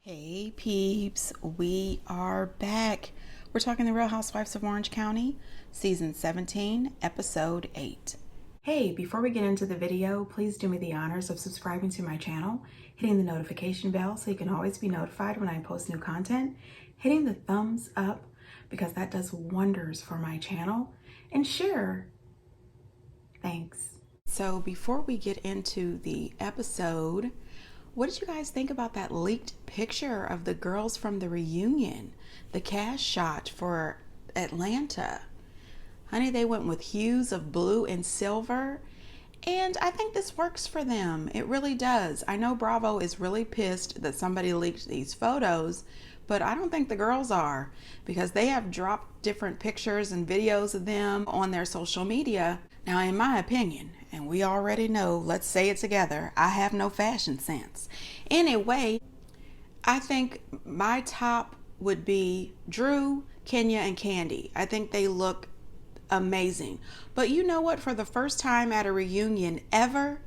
Hey peeps, we are back. We're talking The Real Housewives of Orange County, Season 17, Episode 8. Hey, before we get into the video, please do me the honors of subscribing to my channel, hitting the notification bell so you can always be notified when I post new content, hitting the thumbs up because that does wonders for my channel, and share. Thanks. So before we get into the episode, what did you guys think about that leaked picture of the girls from the reunion? The cast shot for Atlanta. Honey, they went with hues of blue and silver. And I think this works for them. It really does. I know Bravo is really pissed that somebody leaked these photos, but I don't think the girls are, because they have dropped different pictures and videos of them on their social media. Now, in my opinion, and we already know, let's say it together, I have no fashion sense. Anyway, I think my top would be Drew, Kenya, and Candy. I think they look amazing. But you know what? For the first time at a reunion ever,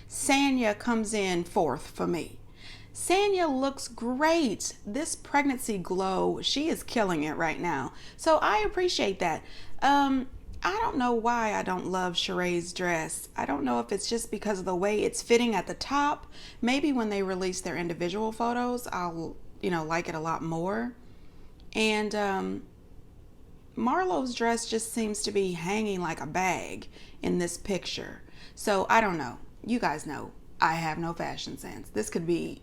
Sanya comes in fourth for me. Sanya looks great. This pregnancy glow, she is killing it right now. So I appreciate that. I don't know why I don't love Sheree's dress. I don't know if it's just because of the way it's fitting at the top. Maybe when they release their individual photos, I'll, like it a lot more. And Marlo's dress just seems to be hanging like a bag in this picture. So I don't know. You guys know I have no fashion sense. This could be,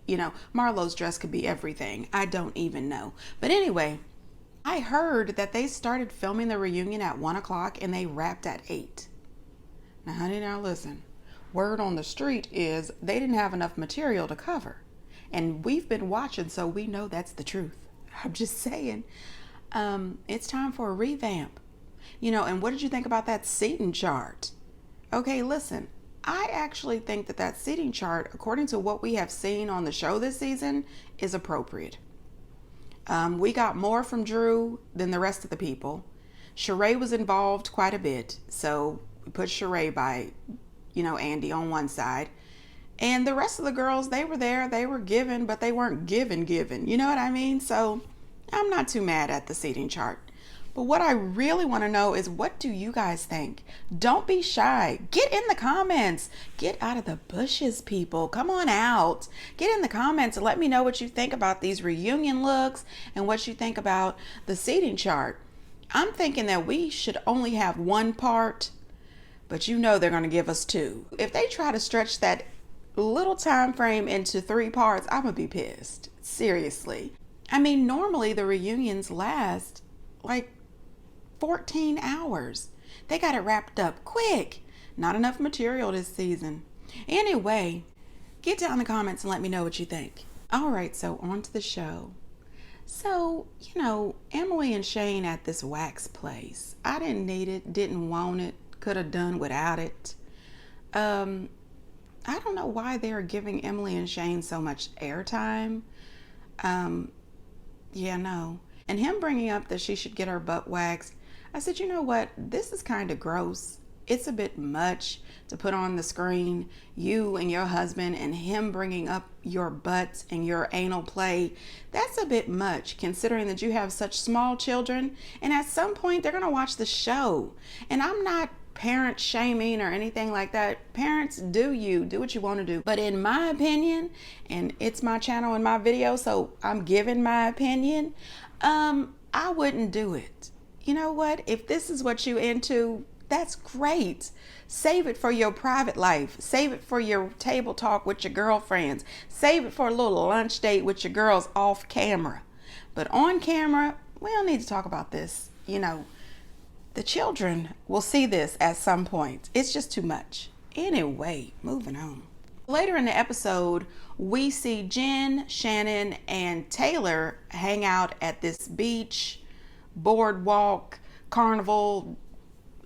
Marlo's dress could be everything. I don't even know. But anyway, I heard that they started filming the reunion at 1 o'clock and they wrapped at 8. Now, honey, now listen. Word on the street is they didn't have enough material to cover. And we've been watching, so we know that's the truth. I'm just saying. It's time for a revamp. And what did you think about that seating chart? Okay, listen. I actually think that seating chart, according to what we have seen on the show this season, is appropriate. We got more from Drew than the rest of the people. Sheree was involved quite a bit, so we put Sheree by, Andy on one side. And the rest of the girls, they were there, they were given, but they weren't given. You know what I mean? So I'm not too mad at the seating chart. But what I really want to know is, what do you guys think? Don't be shy. Get in the comments. Get out of the bushes, people. Come on out. Get in the comments and let me know what you think about these reunion looks and what you think about the seating chart. I'm thinking that we should only have one part, but they're going to give us two. If they try to stretch that little time frame into 3 parts, I'm going to be pissed. Seriously. I mean, normally the reunions last like 14 hours. They got it wrapped up quick. Not enough material this season. Anyway, get down in the comments and let me know what you think. All right, so on to the show. So, Emily and Shane at this wax place. I didn't need it, didn't want it, could have done without it. I don't know why they're giving Emily and Shane so much airtime. Yeah, no. And him bringing up that she should get her butt waxed, I said, you know what? This is kind of gross. It's a bit much to put on the screen, you and your husband, and him bringing up your butts and your anal play. That's a bit much, considering that you have such small children, and at some point they're going to watch the show. And I'm not parent shaming or anything like that. Parents, do what you want to do. But in my opinion, and it's my channel and my video, so I'm giving my opinion, I wouldn't do it. You know what? If this is what you into, that's great. Save it for your private life. Save it for your table talk with your girlfriends. Save it for a little lunch date with your girls off camera. But on camera, we don't need to talk about this. The children will see this at some point. It's just too much. Anyway, moving on. Later in the episode, we see Jen, Shannon, and Taylor hang out at this beach, boardwalk, carnival,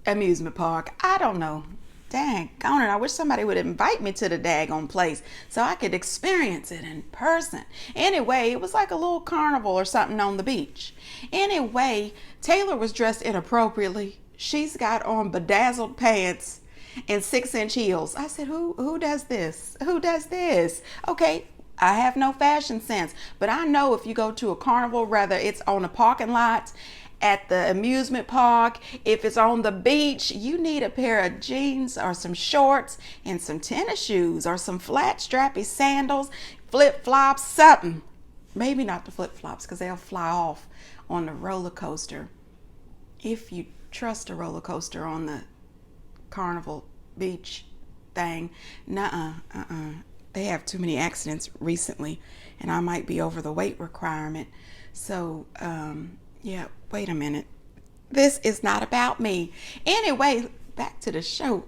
amusement park. I don't know. Dang, gone it. I wish somebody would invite me to the daggone place so I could experience it in person. Anyway, it was like a little carnival or something on the beach. Anyway, Taylor was dressed inappropriately. She's got on bedazzled pants and 6-inch heels. I said, who does this? Who does this? Okay, I have no fashion sense, but I know if you go to a carnival, whether it's on a parking lot, at the amusement park, if it's on the beach, you need a pair of jeans or some shorts and some tennis shoes or some flat strappy sandals, flip-flops, something. Maybe not the flip-flops because they'll fly off on the roller coaster. If you trust a roller coaster on the carnival beach thing, they have too many accidents recently and I might be over the weight requirement. So yeah, wait a minute, this is not about me. Anyway, back to the show.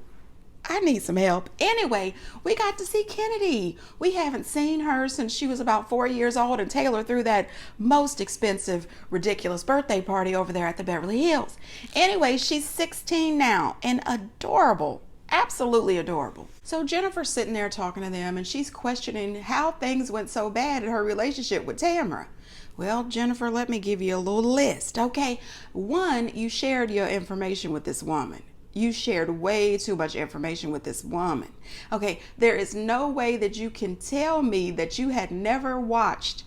I need some help. Anyway, we got to see Kennedy. We haven't seen her since she was about 4 years old and Taylor threw that most expensive, ridiculous birthday party over there at the Beverly Hills. Anyway, she's 16 now and adorable. Absolutely adorable. So Jennifer's sitting there talking to them and she's questioning how things went so bad in her relationship with Tamara. Well, Jennifer, let me give you a little list. Okay, one, you shared your information with this woman. You shared way too much information with this woman. Okay, there is no way that you can tell me that you had never watched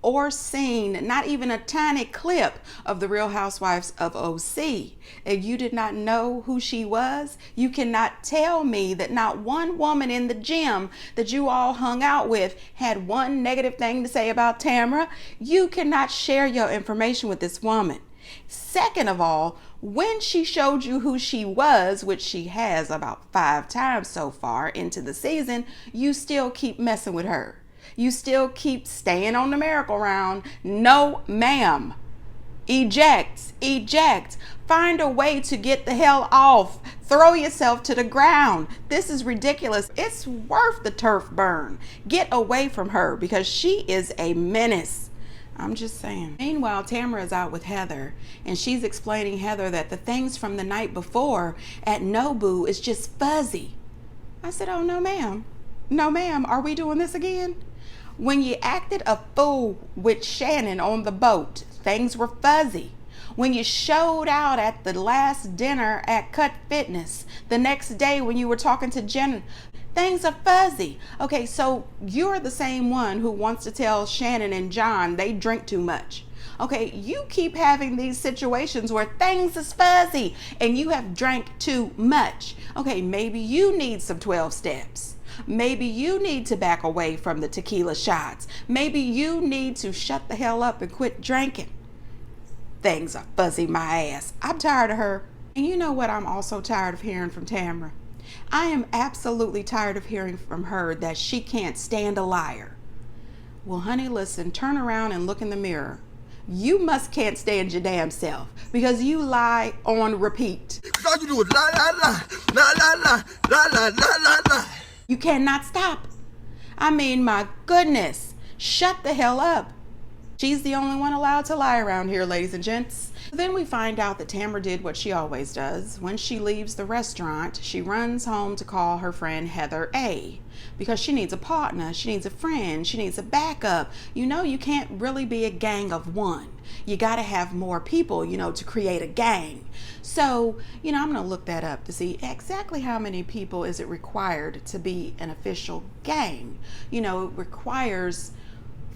or seen not even a tiny clip of the Real Housewives of OC, and you did not know who she was. You cannot tell me that not one woman in the gym that you all hung out with had one negative thing to say about Tamara. You cannot share your information with this woman. Second of all, when she showed you who she was, which she has about 5 times so far into the season, you still keep messing with her. You still keep staying on the merry-go-round. No, ma'am. Eject, eject. Find a way to get the hell off. Throw yourself to the ground. This is ridiculous. It's worth the turf burn. Get away from her because she is a menace. I'm just saying. Meanwhile, Tamara is out with Heather and she's explaining Heather that the things from the night before at Nobu is just fuzzy. I said, oh, no, ma'am. No, ma'am. Are we doing this again? When you acted a fool with Shannon on the boat, things were fuzzy. When you showed out at the last dinner at Cut Fitness, the next day when you were talking to Jen, things are fuzzy. Okay, so you're the same one who wants to tell Shannon and John they drink too much. Okay, you keep having these situations where things is fuzzy and you have drank too much. Okay, maybe you need some 12 steps. Maybe you need to back away from the tequila shots. Maybe you need to shut the hell up and quit drinking. Things are fuzzy my ass. I'm tired of her. And you know what I'm also tired of hearing from Tamara? I am absolutely tired of hearing from her that she can't stand a liar. Well, honey, listen, turn around and look in the mirror. You must can't stand your damn self because you lie on repeat. All you do is lie, lie, lie, lie, lie, lie, lie, lie, lie, lie. You cannot stop. I mean, my goodness, shut the hell up. She's the only one allowed to lie around here, ladies and gents. Then we find out that Tamara did what she always does. When she leaves the restaurant, she runs home to call her friend Heather A. Because she needs a partner, she needs a friend, she needs a backup. You know, you can't really be a gang of one. You got to have more people, you know, to create a gang. So, you know, I'm going to look that up to see exactly how many people is it required to be an official gang. You know, it requires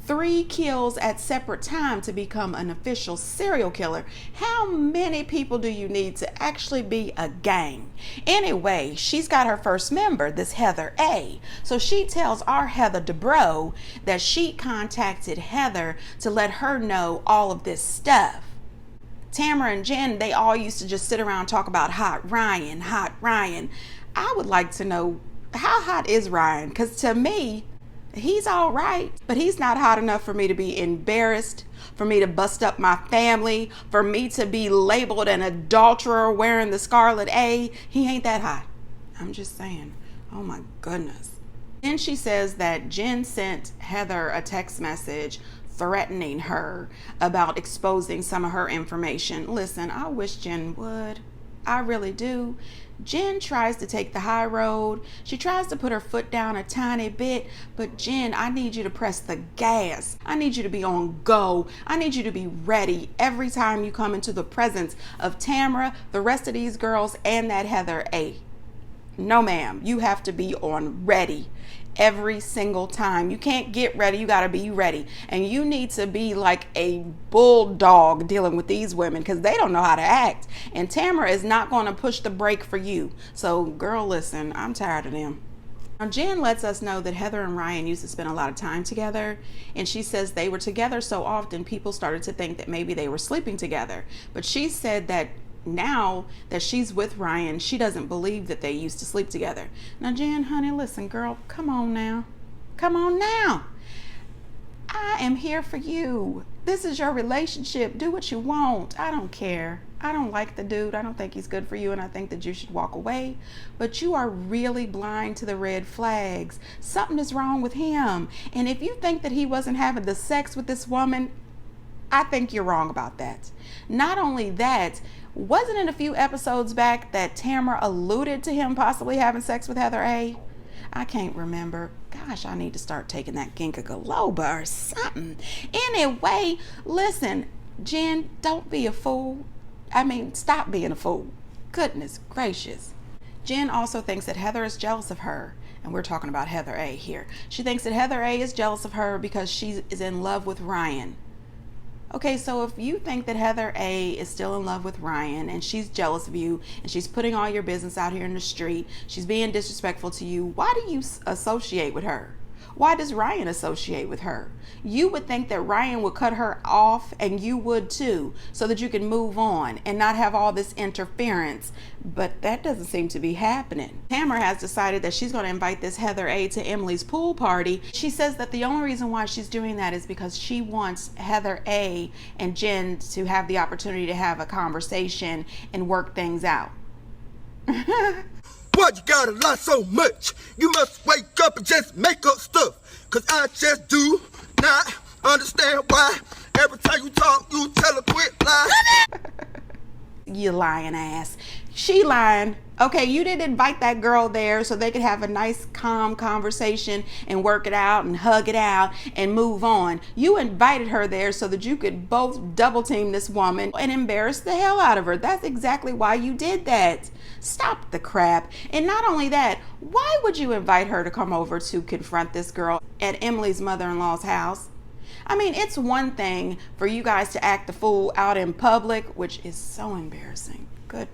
3 kills at separate time to become an official serial killer. How many people do you need to actually be a gang? Anyway, she's got her first member, this Heather A. So she tells our Heather Dubrow that she contacted Heather to let her know all of this stuff. Tamara and Jen, they all used to just sit around and talk about hot Ryan, hot Ryan. I would like to know, how hot is Ryan? Because to me, he's all right, but he's not hot enough for me to be embarrassed, for me to bust up my family, for me to be labeled an adulterer wearing the scarlet A. He ain't that hot. I'm just saying. Oh my goodness. Then she says that Jen sent Heather a text message threatening her about exposing some of her information. Listen, I wish Jen would. I really do. Jen tries to take the high road. She tries to put her foot down a tiny bit, but Jen, I need you to press the gas. I need you to be on go. I need you to be ready every time you come into the presence of Tamara, the rest of these girls, and that Heather A. No, ma'am, you have to be on ready every single time. You can't get ready, you got to be ready. And you need to be like a bulldog dealing with these women because they don't know how to act. And Tamara is not going to push the brake for you. So girl, listen, I'm tired of them. Now, Jen lets us know that Heather and Ryan used to spend a lot of time together, and she says they were together so often people started to think that maybe they were sleeping together. But she said that now that she's with Ryan, she doesn't believe that they used to sleep together. Now, Jen, honey, listen, girl, come on now. Come on now. I am here for you. This is your relationship. Do what you want. I don't care. I don't like the dude. I don't think he's good for you, and I think that you should walk away. But you are really blind to the red flags. Something is wrong with him. And if you think that he wasn't having the sex with this woman, I think you're wrong about that. Not only that, wasn't it a few episodes back that Tamara alluded to him possibly having sex with Heather A? I can't remember. Gosh, I need to start taking that ginkgo biloba or something. Anyway, listen, Jen, don't be a fool. I mean, stop being a fool. Goodness gracious. Jen also thinks that Heather is jealous of her. And we're talking about Heather A here. She thinks that Heather A is jealous of her because she is in love with Ryan. Okay, so if you think that Heather A is still in love with Ryan and she's jealous of you and she's putting all your business out here in the street, she's being disrespectful to you, why do you associate with her? Why does Ryan associate with her? You would think that Ryan would cut her off, and you would too, so that you can move on and not have all this interference. But that doesn't seem to be happening. Tamara has decided that she's going to invite this Heather A to Emily's pool party. She says that the only reason why she's doing that is because she wants Heather A and Jen to have the opportunity to have a conversation and work things out. Why you gotta lie so much? You must wake up and just make up stuff. Cause I just do not understand why every time you talk, you tell a quick lie. You lying ass. She lying. Okay, you didn't invite that girl there so they could have a nice calm conversation and work it out and hug it out and move on. You invited her there so that you could both double team this woman and embarrass the hell out of her. That's exactly why you did that. Stop the crap. And not only that, why would you invite her to come over to confront this girl at Emily's mother-in-law's house? I mean, it's one thing for you guys to act the fool out in public, which is so embarrassing. Good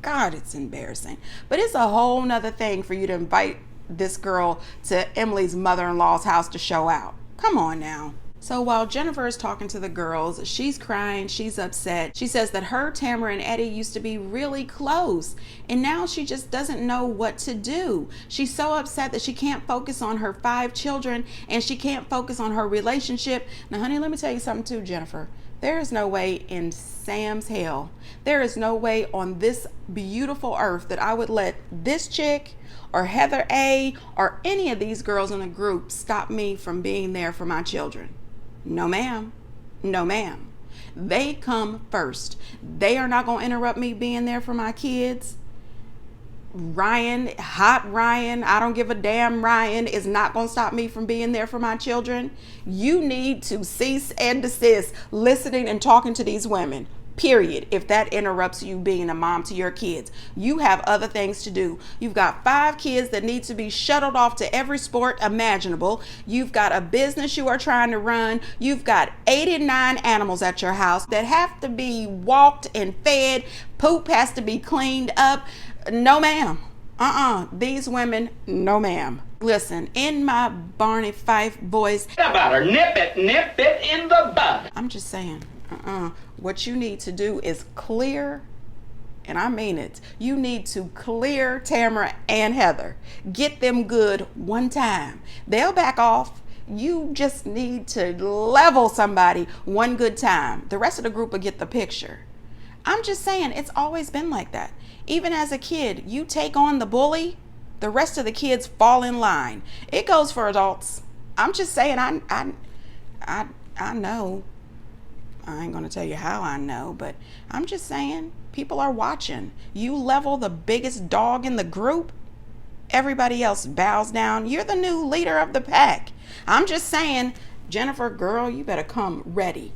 God, it's embarrassing. But it's a whole nother thing for you to invite this girl to Emily's mother-in-law's house to show out. Come on now. So while Jennifer is talking to the girls, she's crying, she's upset. She says that her, Tamara, and Eddie used to be really close, and now she just doesn't know what to do. She's so upset that she can't focus on her 5 children, and she can't focus on her relationship. Now, honey, let me tell you something too, Jennifer. There is no way in Sam's hell, there is no way on this beautiful earth that I would let this chick or Heather A or any of these girls in the group stop me from being there for my children. No, ma'am. No, ma'am. They come first. They are not going to interrupt me being there for my kids. Ryan, hot Ryan, I don't give a damn Ryan, is not going to stop me from being there for my children. You need to cease and desist listening and talking to these women. Period. If that interrupts you being a mom to your kids, you have other things to do. You've got 5 kids that need to be shuttled off to every sport imaginable. You've got a business you are trying to run. You've got 89 animals at your house that have to be walked and fed. Poop has to be cleaned up. No, ma'am. These women, no, ma'am. Listen, in my Barney Fife voice. How about her? Nip it in the bud. I'm just saying. What you need to do is clear, and I mean it, you need to clear Tamara and Heather. Get them good one time. They'll back off. You just need to level somebody one good time. The rest of the group will get the picture. I'm just saying, it's always been like that. Even as a kid, you take on the bully, the rest of the kids fall in line. It goes for adults. I'm just saying, I know. I ain't gonna tell you how I know, but I'm just saying, people are watching. You level the biggest dog in the group, everybody else bows down. You're the new leader of the pack. I'm just saying, Jennifer, girl, you better come ready,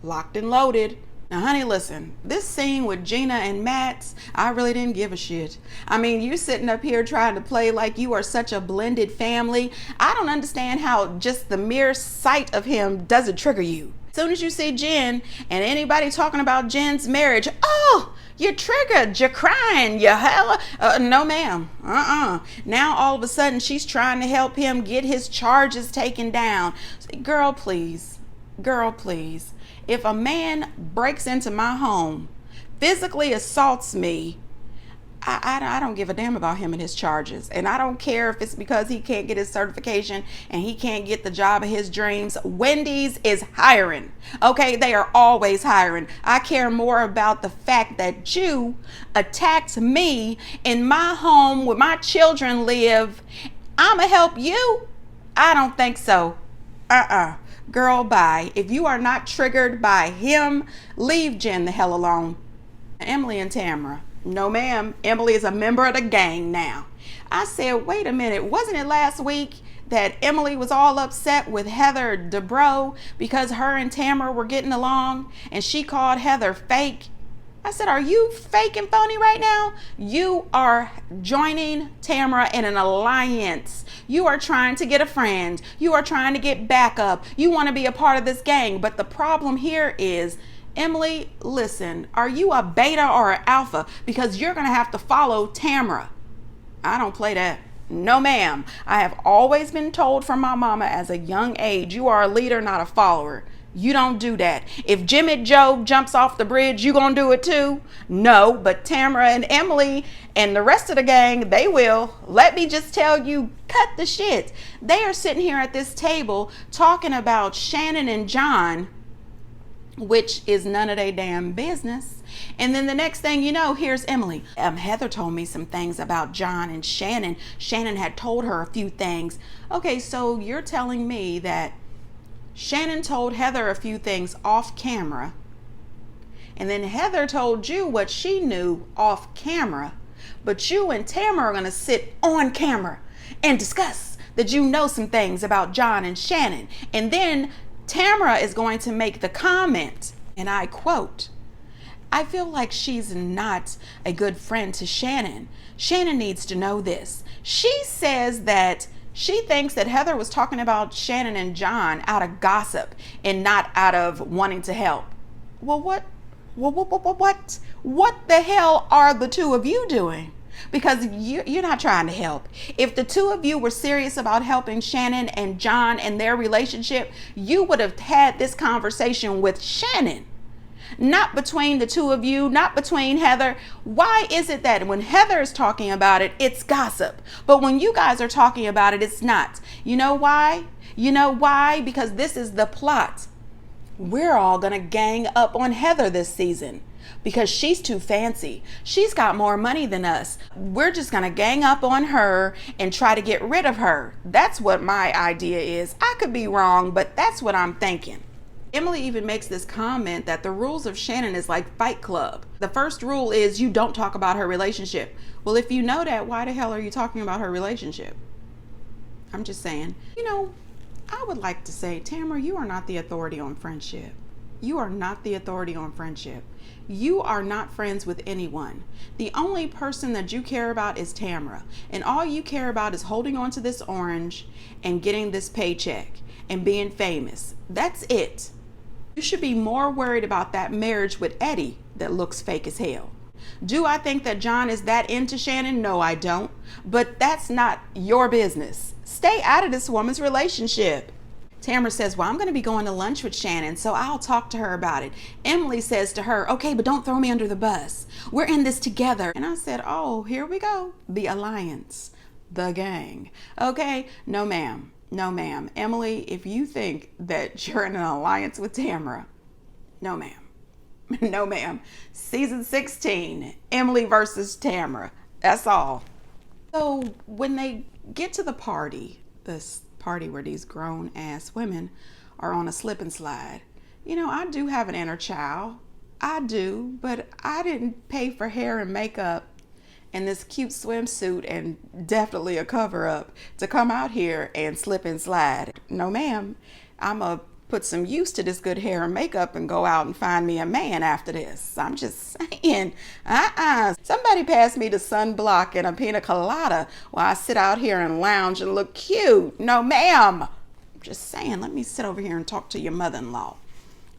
locked and loaded. Now, honey, listen, this scene with Gina and Matt's, I really didn't give a shit. I mean, you sitting up here trying to play like you are such a blended family. I don't understand how just the mere sight of him doesn't trigger you. As soon as you see Jen and anybody talking about Jen's marriage, oh, you're triggered, you're crying, you're hella, no ma'am, Now all of a sudden she's trying to help him get his charges taken down. Girl, please. If a man breaks into my home, physically assaults me, I don't give a damn about him and his charges. And I don't care if it's because he can't get his certification and he can't get the job of his dreams. Wendy's is hiring. Okay, they are always hiring. I care more about the fact that you attacked me in my home where my children live. I'ma help you? I don't think so. Girl, bye. If you are not triggered by him, leave Jen the hell alone. Emily and Tamara. No, ma'am. Emily is a member of the gang now. I said, wait a minute. Wasn't it last week that Emily was all upset with Heather Dubrow because her and Tamara were getting along and she called Heather fake? I said, are you fake and phony right now? You are joining Tamara in an alliance. You are trying to get a friend. You are trying to get backup. You want to be a part of this gang. But the problem here is, Emily, listen, are you a beta or an alpha? Because you're going to have to follow Tamara. I don't play that. No, ma'am. I have always been told from my mama as a young age, you are a leader, not a follower. You don't do that. If Jimmy Joe jumps off the bridge, you gonna do it too? No, but Tamara and Emily and the rest of the gang, they will. Let me just tell you, cut the shit. They are sitting here at this table talking about Shannon and John, which is none of their damn business. And then the next thing you know, here's Emily. Heather told me some things about John and Shannon. Shannon had told her a few things. Okay, so you're telling me that Shannon told Heather a few things off camera, and then Heather told you what she knew off camera, but you and Tamara are going to sit on camera and discuss that you know some things about John and Shannon. And then Tamara is going to make the comment, and I quote, I feel like she's not a good friend to Shannon. Shannon needs to know this. She says that she thinks that Heather was talking about Shannon and John out of gossip and not out of wanting to help. Well, what the hell are the two of you doing? Because you're not trying to help. If the two of you were serious about helping Shannon and John and their relationship, you would have had this conversation with Shannon. Not between the two of you, not between Heather. Why is it that when Heather is talking about it, it's gossip, but when you guys are talking about it, it's not? You know why? Because this is the plot. We're all gonna gang up on Heather this season because she's too fancy. She's got more money than us. We're just gonna gang up on her and try to get rid of her. That's what my idea is. I could be wrong, but that's what I'm thinking. Emily even makes this comment that the rules of Shannon is like Fight Club. The first rule is you don't talk about her relationship. Well, if you know that, why the hell are you talking about her relationship? I'm just saying. I would like to say, Tamara, you are not the authority on friendship. You are not the authority on friendship. You are not friends with anyone. The only person that you care about is Tamara. And all you care about is holding on to this orange and getting this paycheck and being famous. That's it. You should be more worried about that marriage with Eddie that looks fake as hell. Do I think that John is that into Shannon? No, I don't. But that's not your business. Stay out of this woman's relationship. Tamara says, well, I'm going to be going to lunch with Shannon, so I'll talk to her about it. Emily says to her, okay, but don't throw me under the bus. We're in this together. And I said, oh, here we go. The alliance, the gang. Okay, no, ma'am. No, ma'am. Emily, if you think that you're in an alliance with Tamara, no, ma'am. No, ma'am. Season 16, Emily versus Tamara. That's all. So when they get to the party, this party where these grown ass women are on a slip and slide, I do have an inner child. I do, but I didn't pay for hair and makeup and this cute swimsuit and definitely a cover up to come out here and slip and slide. No, ma'am. I'm a put some use to this good hair and makeup and go out and find me a man after this. I'm just saying, somebody pass me the sunblock and a pina colada while I sit out here and lounge and look cute. No, ma'am. I'm just saying, let me sit over here and talk to your mother-in-law.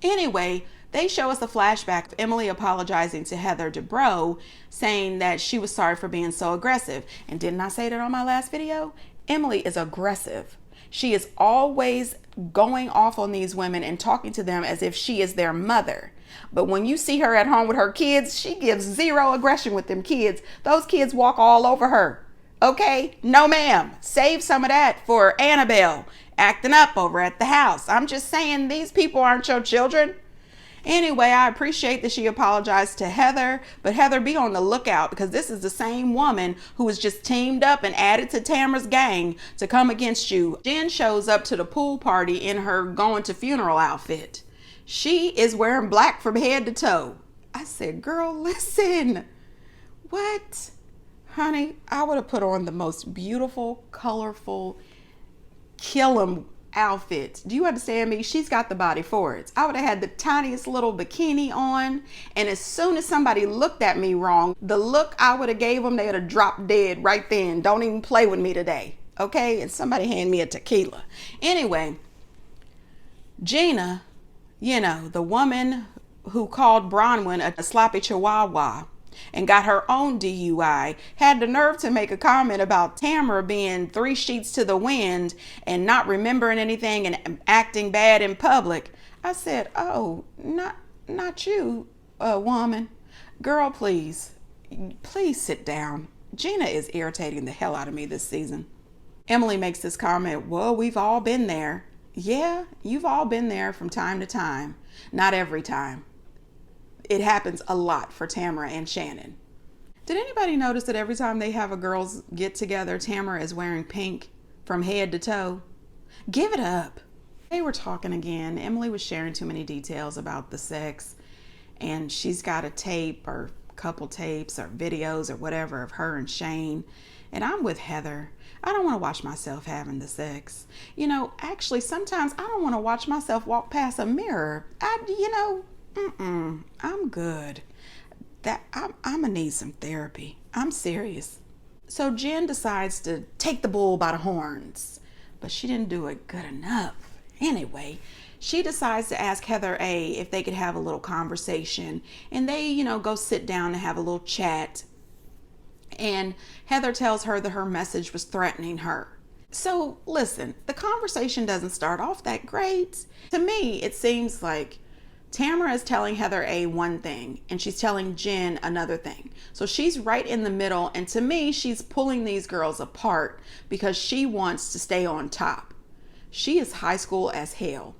Anyway, they show us a flashback of Emily apologizing to Heather Dubrow, saying that she was sorry for being so aggressive. And didn't I say that on my last video? Emily is aggressive. She is always going off on these women and talking to them as if she is their mother. But when you see her at home with her kids, she gives zero aggression with them kids. Those kids walk all over her. Okay? No, ma'am. Save some of that for Annabelle acting up over at the house. I'm just saying, these people aren't your children. Anyway, I appreciate that she apologized to Heather, but Heather, be on the lookout, because this is the same woman who was just teamed up and added to Tamara's gang to come against you. Jen shows up to the pool party in her going to funeral outfit. She is wearing black from head to toe. I said, girl, listen. What? Honey, I would have put on the most beautiful, colorful, kill 'em outfit. Do you understand me? She's got the body for it. I would have had the tiniest little bikini on, and as soon as somebody looked at me wrong, the look I would have gave them, they would have dropped dead right then. Don't even play with me today, okay? And somebody hand me a tequila. Anyway, Gina, you know, the woman who called Bronwyn a sloppy chihuahua and got her own DUI, had the nerve to make a comment about Tamara being 3 sheets to the wind and not remembering anything and acting bad in public. I said, oh, not you, woman. Girl, please sit down. Gina is irritating the hell out of me this season. Emily makes this comment, well, we've all been there. Yeah, you've all been there from time to time. Not every time. It happens a lot for Tamara and Shannon. Did anybody notice that every time they have a girls get together, Tamara is wearing pink from head to toe? Give it up. They were talking again. Emily was sharing too many details about the sex, and she's got a tape or couple tapes or videos or whatever of her and Shane. And I'm with Heather. I don't want to watch myself having the sex. You know, actually, sometimes I don't want to watch myself walk past a mirror. I'm good. I'm gonna need some therapy. I'm serious. So Jen decides to take the bull by the horns, but she didn't do it good enough. Anyway, she decides to ask Heather A if they could have a little conversation, and they, go sit down and have a little chat. And Heather tells her that her message was threatening her. So listen, the conversation doesn't start off that great. To me, it seems like Tamara is telling Heather A one thing and she's telling Jen another thing. So she's right in the middle, and to me, she's pulling these girls apart because she wants to stay on top. She is high school as hell.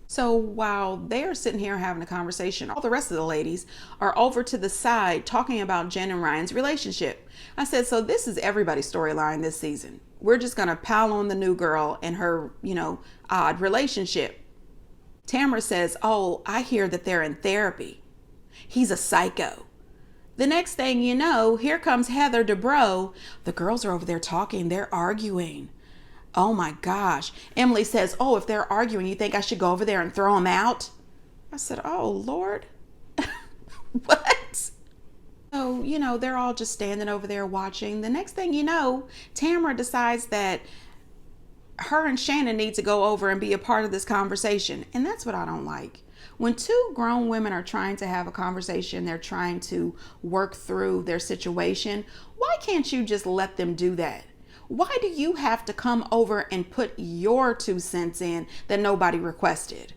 So while they're sitting here having a conversation, all the rest of the ladies are over to the side talking about Jen and Ryan's relationship. I said, so this is everybody's storyline this season. We're just going to pile on the new girl and her, odd relationship. Tamara says, oh, I hear that they're in therapy. He's a psycho. The next thing you know, here comes Heather Dubrow. The girls are over there talking. They're arguing. Oh my gosh. Emily says, oh, if they're arguing, you think I should go over there and throw them out? I said, oh, Lord. What? So, they're all just standing over there watching. The next thing you know, Tamara decides that her and Shannon need to go over and be a part of this conversation. And that's what I don't like. When two grown women are trying to have a conversation, they're trying to work through their situation, why can't you just let them do that? Why do you have to come over and put your 2 cents in that nobody requested?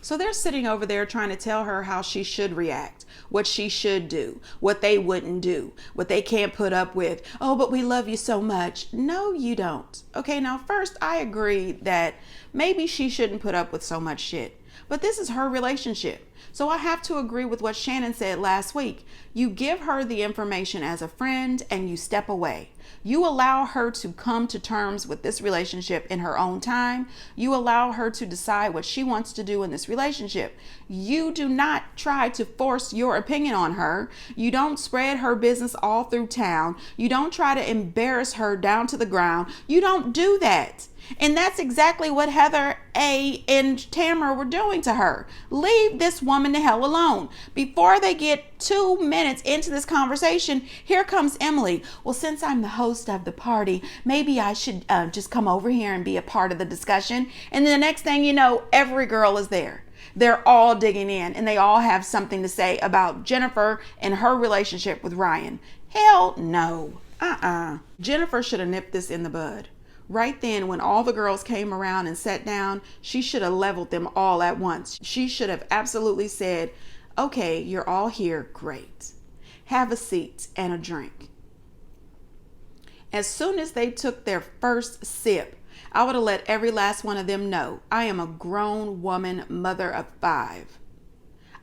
So they're sitting over there trying to tell her how she should react, what she should do, what they wouldn't do, what they can't put up with. Oh, but we love you so much. No, you don't. Okay, now first, I agree that maybe she shouldn't put up with so much shit. But this is her relationship. So I have to agree with what Shannon said last week. You give her the information as a friend and you step away. You allow her to come to terms with this relationship in her own time. You allow her to decide what she wants to do in this relationship. You do not try to force your opinion on her. You don't spread her business all through town. You don't try to embarrass her down to the ground. You don't do that. And that's exactly what Heather A. and Tamara were doing to her. Leave this woman the hell alone. Before they get 2 minutes into this conversation, here comes Emily. Well, since I'm the host of the party, maybe I should just come over here and be a part of the discussion. And then the next thing you know, every girl is there. They're all digging in and they all have something to say about Jennifer and her relationship with Ryan. Hell no. Jennifer should have nipped this in the bud. Right then, when all the girls came around and sat down, she should have leveled them all at once. She should have absolutely said, okay, you're all here, great. Have a seat and a drink. As soon as they took their first sip, I would have let every last one of them know I am a grown woman, mother of 5.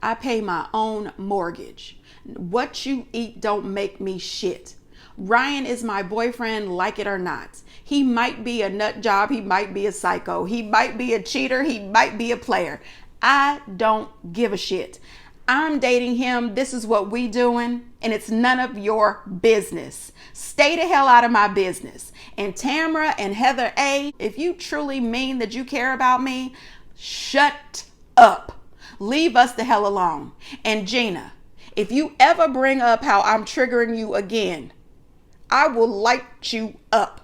I pay my own mortgage. What you eat don't make me shit. Ryan is my boyfriend, like it or not. He might be a nut job. He might be a psycho. He might be a cheater. He might be a player. I don't give a shit. I'm dating him. This is what we doing. And it's none of your business. Stay the hell out of my business. And Tamara and Heather A., if you truly mean that you care about me, shut up. Leave us the hell alone. And Gina, if you ever bring up how I'm triggering you again, I will light you up.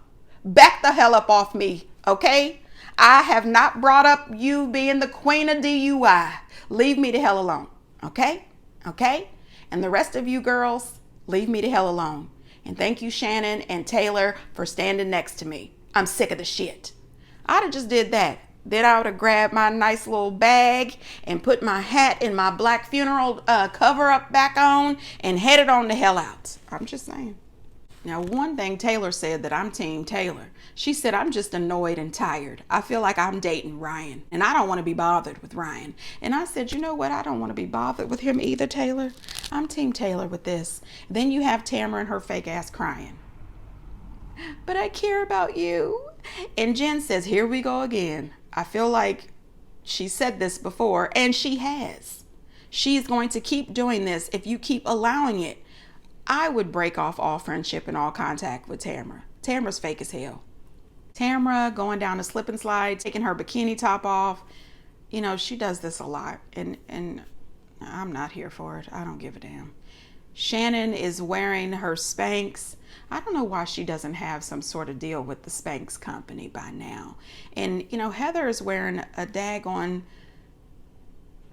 Back the hell up off me, okay? I have not brought up you being the queen of DUI. Leave me the hell alone, okay? Okay? And the rest of you girls, leave me the hell alone. And thank you, Shannon and Taylor, for standing next to me. I'm sick of the shit. I'd have just did that. Then I would have grabbed my nice little bag and put my hat and my black funeral cover up back on and headed on the hell out. I'm just saying. Now, one thing Taylor said that I'm Team Taylor. She said, I'm just annoyed and tired. I feel like I'm dating Ryan and I don't want to be bothered with Ryan. And I said, you know what? I don't want to be bothered with him either, Taylor. I'm Team Taylor with this. Then you have Tamara and her fake ass crying. But I care about you. And Jen says, here we go again. I feel like she said this before and she has. She's going to keep doing this if you keep allowing it. I would break off all friendship and all contact with Tamara. Tamara's fake as hell. Tamara going down a slip and slide, taking her bikini top off. You know, she does this a lot. And I'm not here for it. I don't give a damn. Shannon is wearing her Spanx. I don't know why she doesn't have some sort of deal with the Spanx company by now. And, you know, Heather is wearing a daggone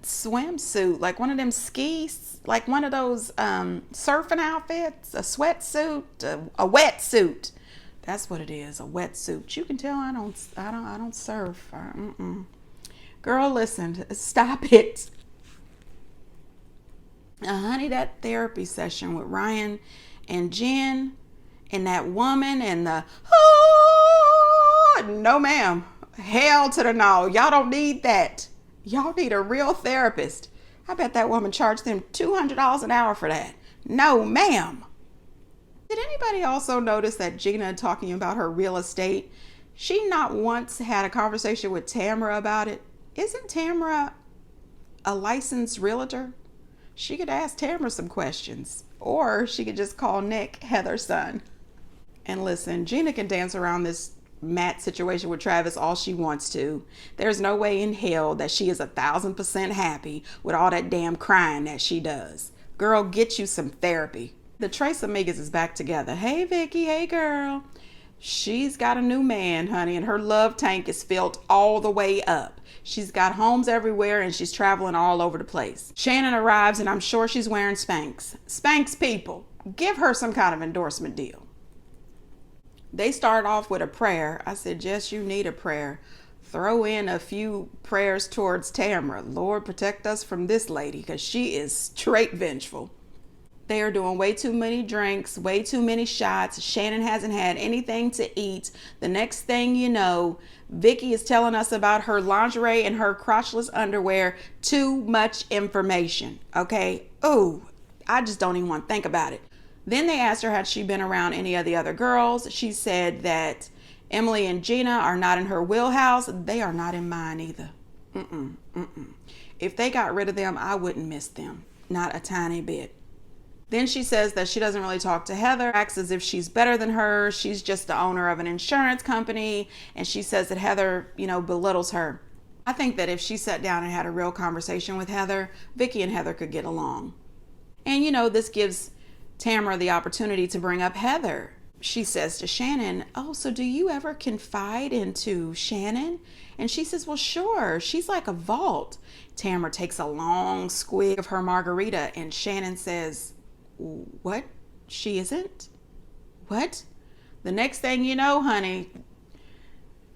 swimsuit, like one of them skis, like one of those surfing outfits, a sweatsuit, a wetsuit. That's what it is, a wetsuit. You can tell I don't surf. Girl, listen, stop it. Honey, that therapy session with Ryan and Jen and that woman and the no ma'am, hell to the no. Y'all don't need that. Y'all need a real therapist. I bet that woman charged them $200 an hour for that. No, ma'am. Did anybody also notice that Gina talking about her real estate, she not once had a conversation with Tamara about it? Isn't Tamara a licensed realtor? She could ask Tamara some questions, or she could just call Nick, Heather's son. And listen, Gina can dance around this Matt situation with Travis all she wants to. There's no way in hell that she is 1,000% happy with all that damn crying that she does. Girl, get you some therapy. The Trace Amigas is back together. Hey, Vicky. Hey, girl. She's got a new man, honey, and her love tank is filled all the way up. She's got homes everywhere and she's traveling all over the place. Shannon arrives and I'm sure she's wearing Spanx. Spanx people, give her some kind of endorsement deal. They start off with a prayer. I said, Jess, you need a prayer. Throw in a few prayers towards Tamara. Lord, protect us from this lady because she is straight vengeful. They are doing way too many drinks, way too many shots. Shannon hasn't had anything to eat. The next thing you know, Vicky is telling us about her lingerie and her crotchless underwear. Too much information, okay? Oh, I just don't even want to think about it. Then they asked her had she been around any of the other girls. She said that Emily and Gina are not in her wheelhouse. They are not in mine either. If they got rid of them, I wouldn't miss them. Not a tiny bit. Then she says that she doesn't really talk to Heather, acts as if she's better than her. She's just the owner of an insurance company. And she says that Heather, belittles her. I think that if she sat down and had a real conversation with Heather, Vicky and Heather could get along. And, this gives Tamara the opportunity to bring up Heather. She says to Shannon, oh, so do you ever confide into Shannon? And she says, well, sure. She's like a vault. Tamara takes a long swig of her margarita and Shannon says, what? She isn't? What? The next thing you know, honey,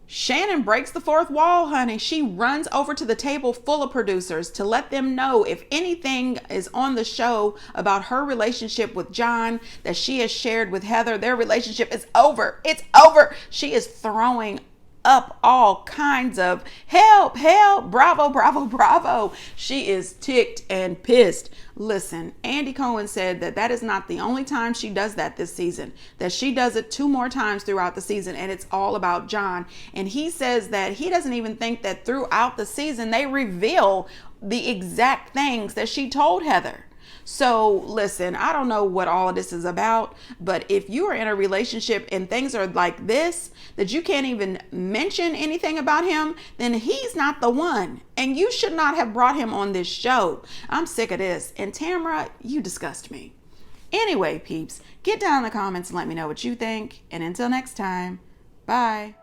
Shannon breaks the fourth wall, honey. She runs over to the table full of producers to let them know if anything is on the show about her relationship with John that she has shared with Heather. Their relationship is over. It's over. She is throwing up all kinds of help, bravo, bravo, bravo. She is ticked and pissed. Listen, Andy Cohen said that is not the only time she does that this season, that she does it 2 more times throughout the season, and it's all about John. And he says that he doesn't even think that throughout the season they reveal the exact things that she told Heather. So listen, I don't know what all of this is about, but if you are in a relationship and things are like this, that you can't even mention anything about him, then he's not the one. And you should not have brought him on this show. I'm sick of this. And Tamara, you disgust me. Anyway, peeps, get down in the comments and let me know what you think. And until next time, bye.